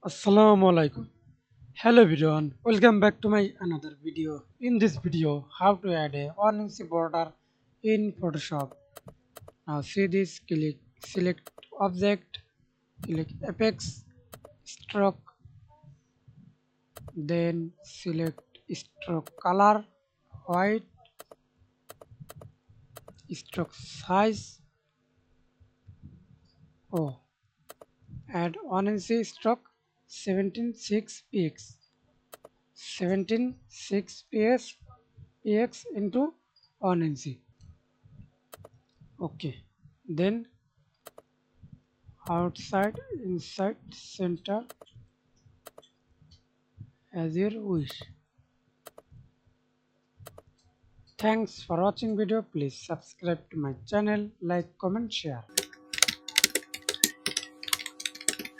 Assalamu alaikum. Hello everyone, welcome back to my another video. In this video, how to add a 1 inch border in Photoshop. Now see this, click select object, click apex, stroke, then select stroke color, white, stroke size, oh, add 1 inch stroke 17.6 px. 17.6 px into 1 inch. Okay, then outside, inside, center as your wish. Thanks for watching video. Please subscribe to my channel, like, comment, share.